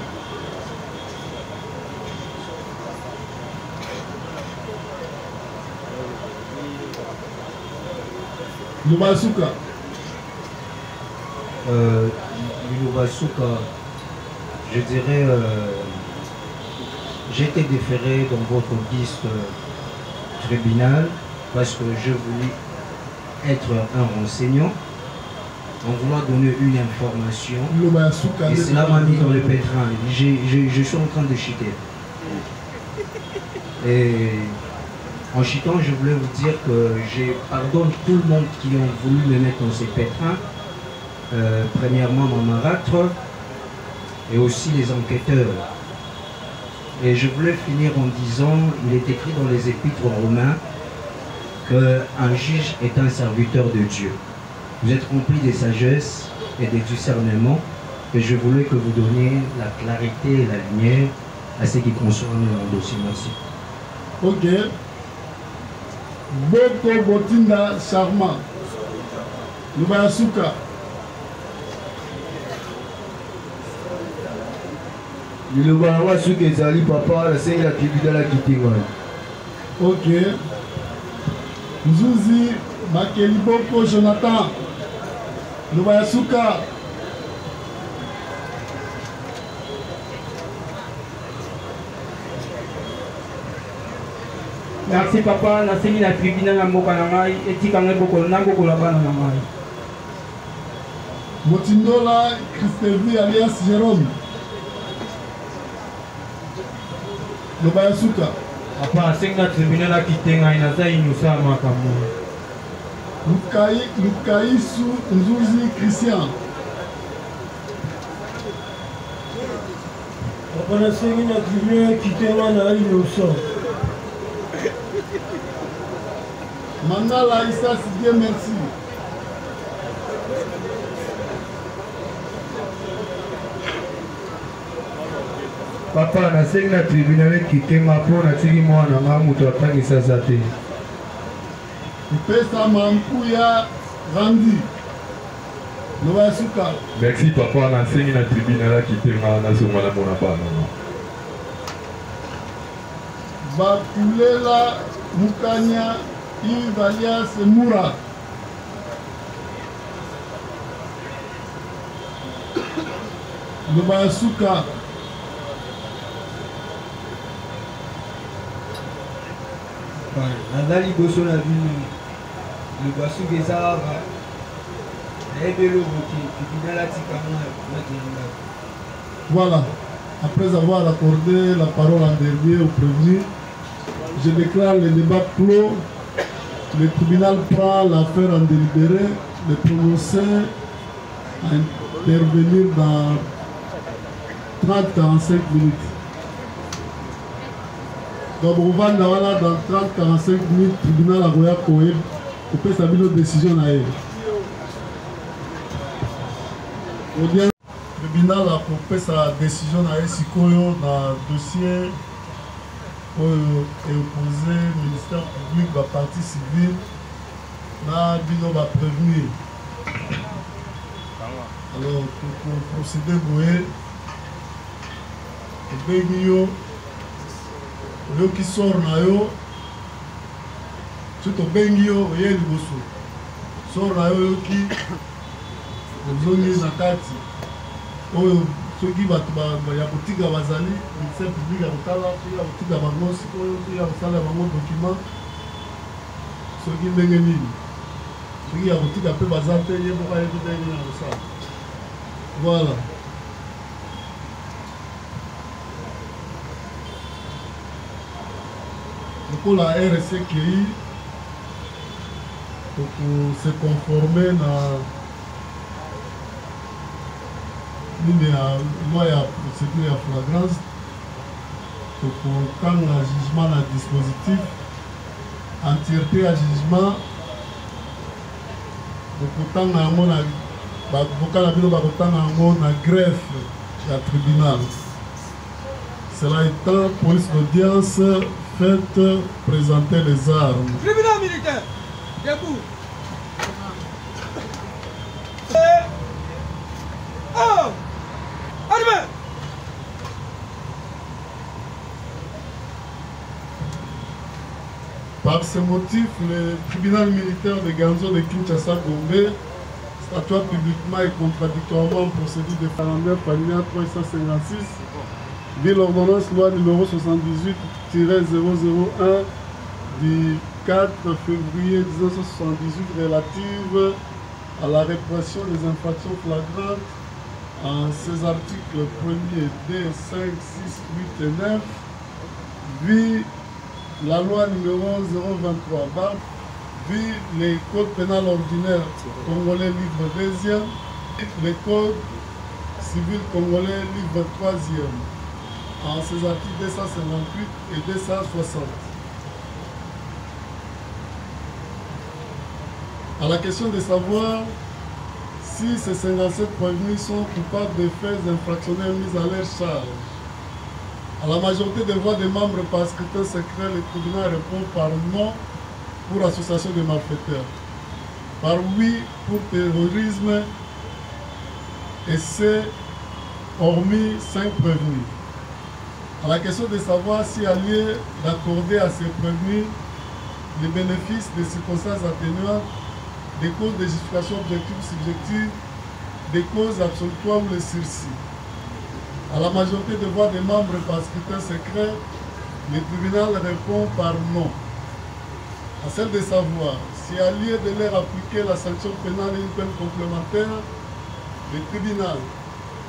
Lubasuka. Lubasuka, je dirais, j'ai été déféré dans votre liste tribunal parce que je voulais être un renseignant, en vouloir donner une information, et cela m'a mis dans le pétrin. Je suis en train de chuter. Et en chutant, je voulais vous dire que je pardonne tout le monde qui ont voulu me mettre dans ces pétrins. Premièrement, mon marâtre et aussi les enquêteurs. Et je voulais finir en disant, il est écrit dans les épîtres romains qu'un juge est un serviteur de Dieu. Vous êtes rempli de sagesse et de discernement, et je voulais que vous donniez la clarité et la lumière à ce qui concerne mon dossier. Merci. Ok. Boko Botinda Charma. Lubayasuka. Lubaya Suka ezali papa, nasengi na tribunal akite wana. Ok. Nzuzi Makeliboko Jonathan. Lubayasuka. Merci papa, nasengi na tribunal na mboka na ngai etikanga bokola bana na ngai. Motindola Christevi alias Jérôme. Lubayasuka. Papa, nasengi na tribunal akite ngai naza inusa makambo. Lukaisu Nzuzi Christian. Papa, nasengi na tribunal akite ngai na inusa. Mandala Issa Dieu merci. Papa, nasengi na tribunal ekitenga mpo natiki mwana nga moto atangisa za te. Mpesa Mampuya Randi. Lubayasuka. Merci papa, nasengi na tribunal ekitenga nazonga na mona bana. Bakulela Mukanya Yves alias Moura. Lubayasuka. Naza liboso na bino Lubasuka eza nayebeli oboki tribunal atikanga nakenda. Voilà. Après avoir accordé la parole en dernier au prévenu, je déclare le débat clos. Le tribunal prend l'affaire en délibéré, le prononcé à intervenir dans 30-45 minutes. Donc, on va dans 30-45 minutes, le tribunal a voulu couper sa décision. Le tribunal a coupé sa décision dans le dossier pour opposer le ministère public de la partie civile. Là, il va prévenir. Alors, pour procéder, vous qui sort na yo, tout au bengio, vous avez le sort na yo qui vous avez na kati. Ceux qui vont ya boutique bazali, ministère public ya kotala, ceux ya boutique bango sikoyo, ceux ya kosala bango document, ceux qui ndenge nini, ceux ya boutique ape bazate ye boka ye ndenge na kosala. Voilà. Pour la RSCI, pour se conformer à la loi et la procédure à flagrance, pour quand le jugement à dispositif, entièreté à jugement, pour quand la greffe à tribunal. Cela étant, police d'audience, faites présenter les armes. Tribunal militaire, debout. Oh, armée. Par ce motif, le tribunal militaire de Ganzo de Kinshasa Gombe statua publiquement et contradictoirement en procédure de 49 alinéa 356 de l'ordonnance loi numéro 78-001 du 4 février 1978 relative à la répression des infractions flagrantes en ses articles 1er, 2, 5, 6, 8 et 9 vu la loi numéro 023 BAF, vu les codes pénal ordinaire congolais livre 2e, les codes civil congolais livre 3e, en ces articles 258 et 260. À la question de savoir si ces 57 prévenus sont coupables de faits infractionnels mis à leur charge, à la majorité des voix des membres par scrutin secret, le tribunal répond par non pour association de malfaiteurs. par 8 pour terrorisme et c'est hormis 5 prévenus. À la question de savoir s'il y a lieu d'accorder à ces prévenus les bénéfices des circonstances atténuantes, des causes de justification objective subjective, des causes absolutoires ou les sursis. À la majorité des voix des membres par scrutin secret, le tribunal répond par non. À celle de savoir s'il y a lieu de leur appliquer la sanction pénale et une peine complémentaire, le tribunal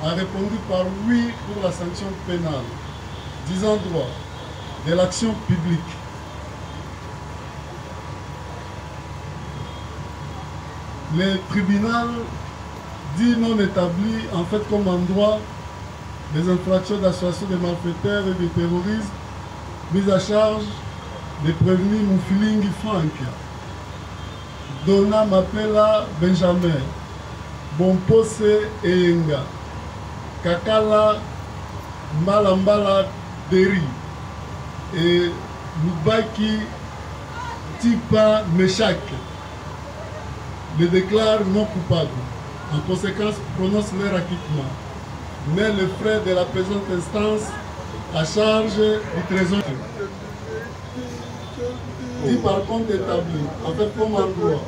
a répondu par oui pour la sanction pénale, disant droit de l'action publique. Le tribunal dit non établi en fait comme en droit des infractions d'association de malfaiteurs et de terrorisme mises à charge des prévenus Moufilingi Frank, Dona Mapela Benjamin, Bompose Enga, Kakala Mbala Deri et Lubaki Tipa Meshak les déclarent non coupables. En conséquence, prononce leur acquittement. Mais les frais de la présente instance à charge du trésor dit par contre établi, en fait comme en droit,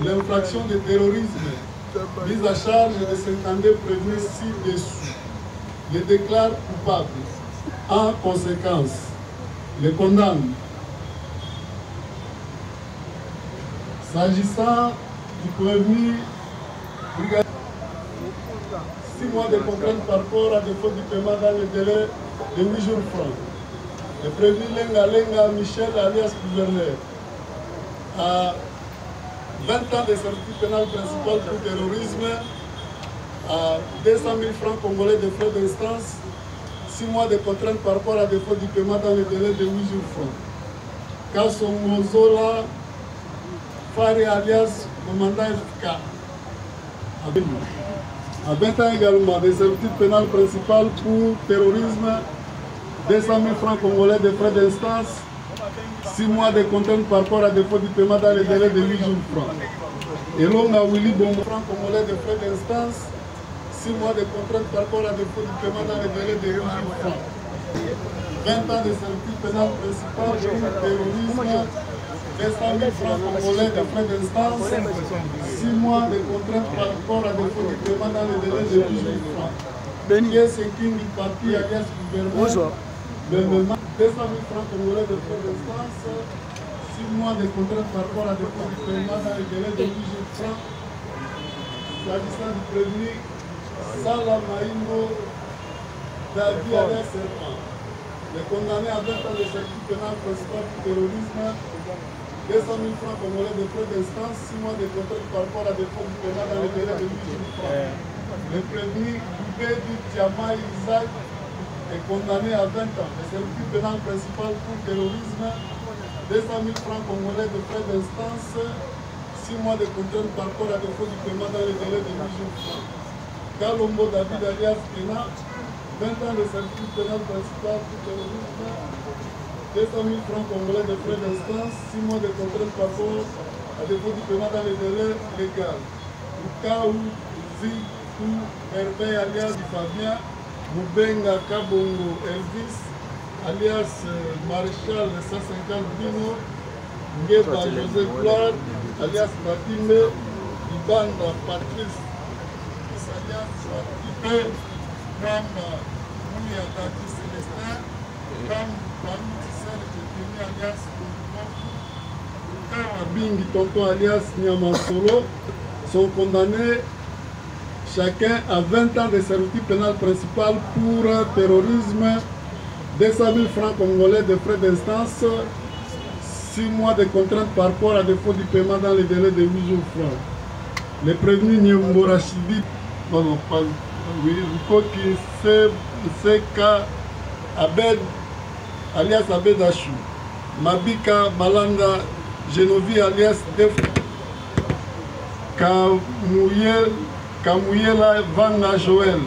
l'infraction de terrorisme mise à charge de 52 prévenus ci-dessous, les déclare coupables. En conséquence, les condamne. S'agissant du prévenu, 6 mois de contrainte par rapport à défaut du paiement dans le délai de 8 jours francs. Le prévenu Lenga Michel alias gouverneur à 20 ans de servitude pénale principale pour terrorisme, à 200 000 francs congolais de frais d'instance, 6 mois de contrainte par rapport à défaut du paiement dans le délai de 8 jours francs. Kasongozola Fari alias commandant FK. À 20 ans également de servitude pénale principale pour terrorisme, 200 000 francs congolais de frais d'instance, 6 mois de contrainte par rapport à défaut du paiement dans le délai de 8 jours francs. Et Longa Willy Bombo, francs congolais de frais d'instance, 6 mois de contrainte par rapport à défaut du paiement dans le délai de 8 jours francs. 20 ans de servitude pénale principale pour terrorisme, 200 000 francs congolais de frais d'instance, 6 mois de contrainte par rapport à défaut du paiement dans le délai de 8 jours francs. Pièce King Papi alias gouverneur, le moment 200 000 francs congolais de frais d'instance, 6 mois de contrainte par rapport à défaut du paiement dans le délai de 8 jours francs. S'agissant du prévenu, Salah Maïmo David alias Serpent, le condamné à 20 ans de servitude pénale principale pour terrorisme, 200 000 francs congolais de frais d'instance, 6 mois de contrainte par rapport à défaut du paiement dans le délai de 8 jours francs. Le prévenu Boubedi Tiama Isaac est condamné à 20 ans de servitude pénale principale pour terrorisme, 200 000 francs congolais de frais d'instance, 6 mois de contrainte par rapport à défaut du paiement dans le délai de 8 jours francs. Kalombo David alias Kena, 20 ans de servitude pénale principale pour terrorisme, 200 000 francs congolais de frais d'instance, 6 mois de contrainte par rapport à défaut du paiement dans le délai légal. Ukaou Zikou Hervé alias Fabien, Moubenga Kabongo Elvis alias Maréchal 150 Bino, Ngeba José Gloire alias Batime, Ibanda Patrice alias Ipe, Ram Mounia Tati Célestin, Ram Bamiti Sel Ketini alias Kawa Bingi Tonton alias Niamansolo sont condamnés chacun à 20 ans de servitude pénale principale pour terrorisme, 200 000 francs congolais de frais d'instance, 6 mois de contrainte par rapport à défaut du paiement dans les délais de 8 jours francs. Les prévenus Nyemborachidi, Koki Seka Abed alias Abed Achou, Mabika Malanda Genovi alias Def Kamouyela Vanga Joël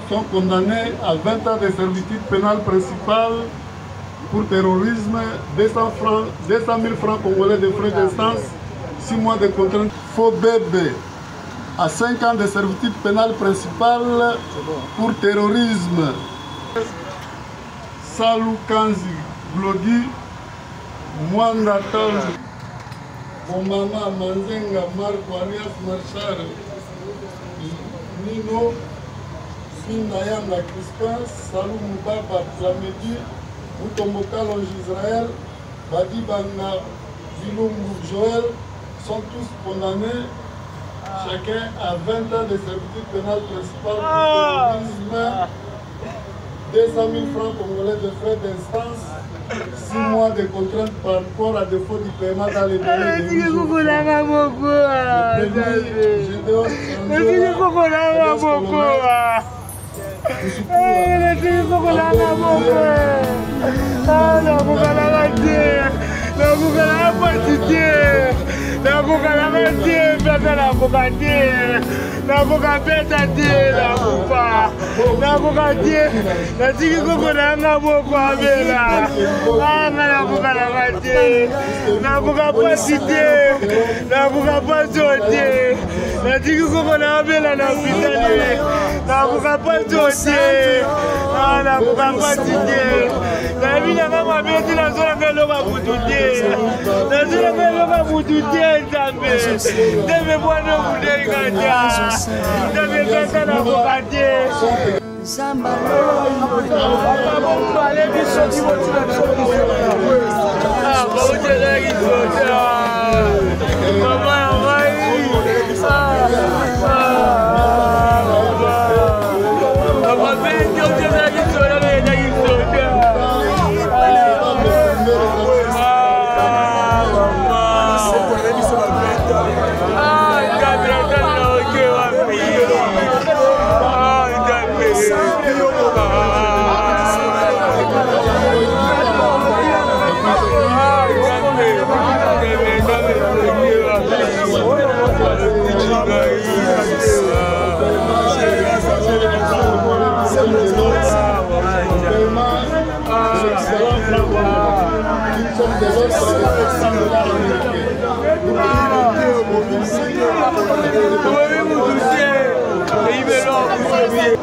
sont condamnés à 20 ans de servitude pénale principale pour terrorisme, 200 000 francs congolais de frais d'instance, 6 mois de contrainte. Faux bébé à 5 ans de servitude pénale principale pour terrorisme. Salou Kanzi Glodi Mwanda Tanzi Momama Manzenga Marco alias Marchar Nino Sinayanga Crispin Salou Moubaba Tlamedi Mutomboka Longe Israël Badi Banga Zilungu Joël sont tous condamnés chacun à 20 ans de servitude pénale principale pour terrorisme, 200 000 francs congolais de frais d'instance, 6 mois de contrainte par rapport à défaut du paiement dans les délais de 8 jours.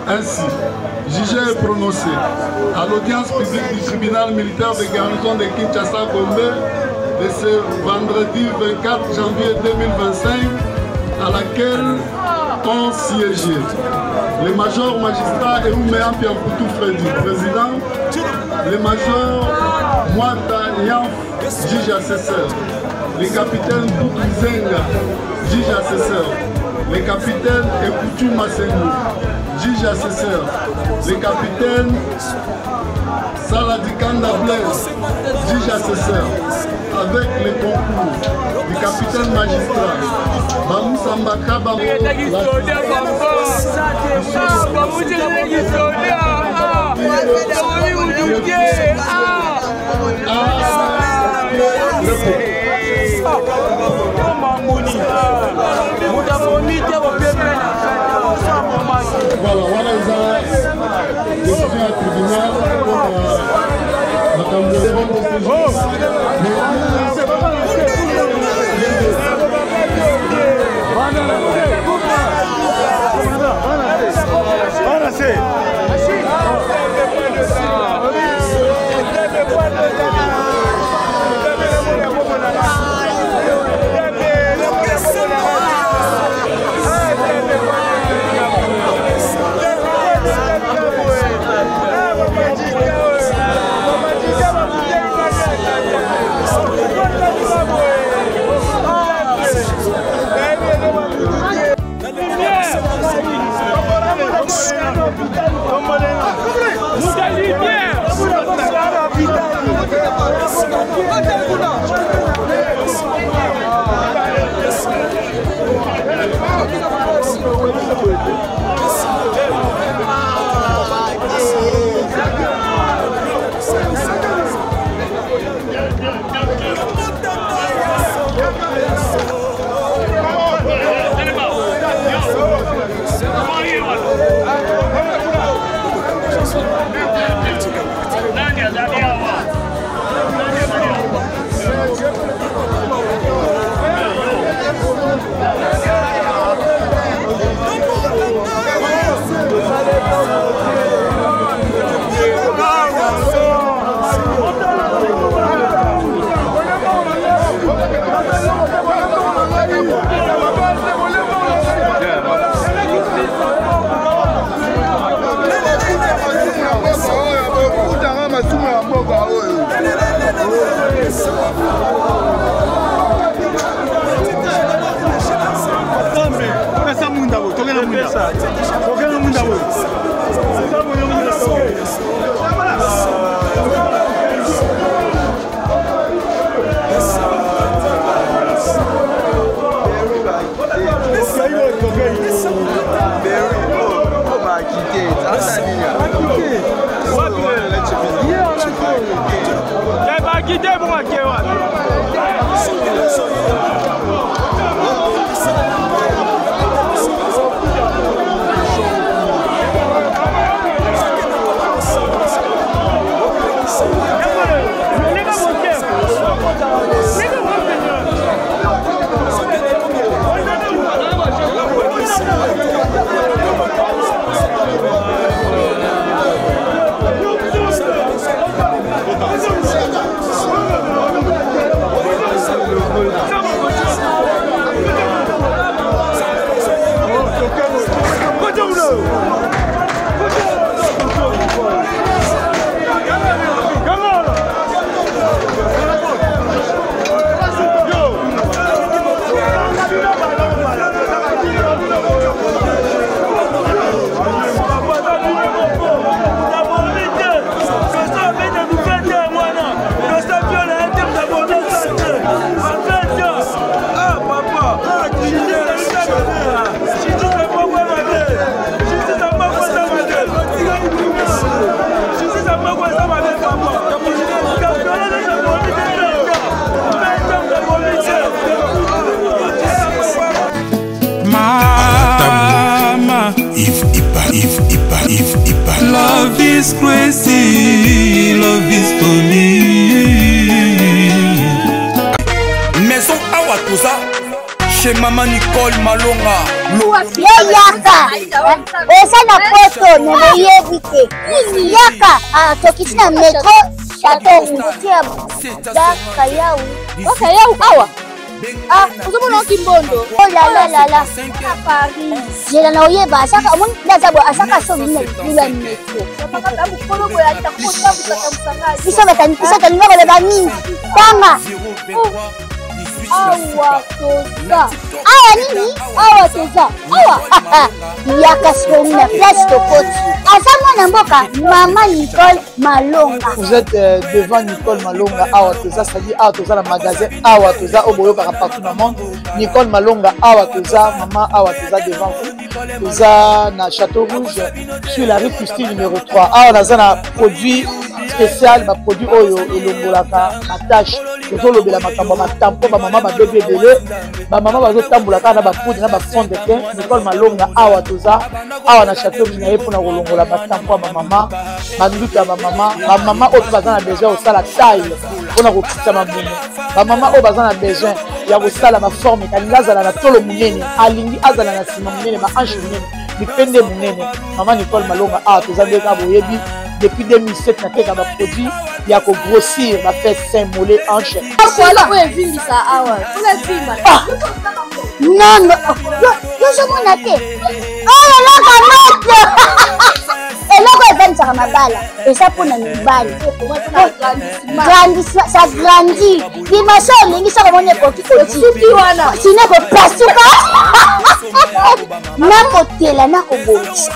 Ainsi, jugé et prononcé à l'audience publique du tribunal militaire de garnison de Kinshasa Gombe de ce vendredi 24 janvier 2025 à laquelle ont siégé le major magistrat Eumea Piampoutou Freddy, président, le major Mwata Yanf, juge assesseur, le capitaine Boukou Zenga, juge assesseur, le capitaine Ekoutou Masengo, juge assesseur, le capitaine Saladikanda Blaise, juge assesseur, avec le concours du capitaine magistrat Bamoussa Mbaka voilà, voilà les décisions à tribunal pour Love is crazy, love is funny. Maison Awatusa, chez Maman Nicole Malonga. Yaka, esa na poto na yebite. Yaka, tokisina metro chateau ngutia daka yau. Oka yau awa. Ah, uzumuna kimbondo. Oh la la la. Paris. Jela na oyeba asaka mun ndazabo asaka so mina bila metro. Paka tabu kolo boya takuta kutamsanga. Bisa tani ngaba ba nini? Tanga. Awa toza. Awa nini? Awa toza. Awa. Yaka soni na place tokoti. Asama na mboka Maman Nicole Malonga. Vous êtes devant Nicole Malonga Awa toza, c'est-à-dire Awa toza le magasin Awa toza au boyo partout dans le monde. Nicole Malonga Awa toza, maman Awa toza devant vous. Toza na Château Rouge sur la rue Custine numéro 3. Awa naza na produit spécial, ba produit oyo elongolaka attache. Tozolo bela makambo matampo ba maman ba bébé belé. Ba maman bazo tambolaka na ba poudre na ba fond de teint. Nicole Malonga Awa toza Awa na Château Rouge na yepo na kolongola matampo ba maman. Banduka ba maman oyo bazana besoin osala taille pona kokitisa mabumu. Ba maman oyo bazana besoin ya kosala ba forme kalinga azala na tolo munene, alingi azala na sima munene, ba hanche munene, bipende munene. Maman Nicole Malonga Awa toza ndeka boyebi depuis 2007 na teka ba produit ya ko grossir ba fait sein mollet hanche. Voilà où est vindi ça awa. Tout la vima. Non non. Yo je m'en atte. Oh là là. Eloko ezanisaka mabala eza mpona mibali ça grandit dimension olingi soko moni ekoki kosuki wana sino ekopasuka nakotela nakobongisa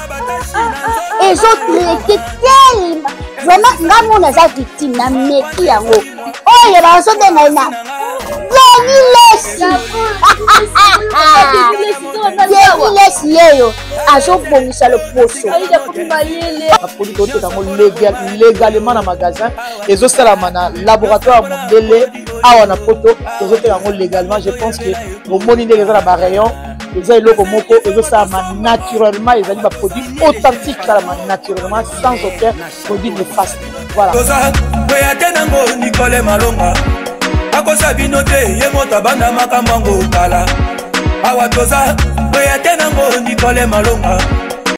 ezotraite telema vraiment nga mona aza victime na meki yango oyo bazobenga na Lesi yeyo azobongisa loposo baproduit toteka yango légalement na magasin ezosalama na laboratoire mondele awa na poto tozoteka yango légalement. Je pense que omoni ndenge eza na barayon eza eloko moko ezosalama naturellement, ezali baproduit authentique esalama naturellement sans aucun produit néfaste. Voilà. Nicole Malonga akosa bino te ye moto abanda makambo ngo kala awa toza oya te nango Nicole Malonga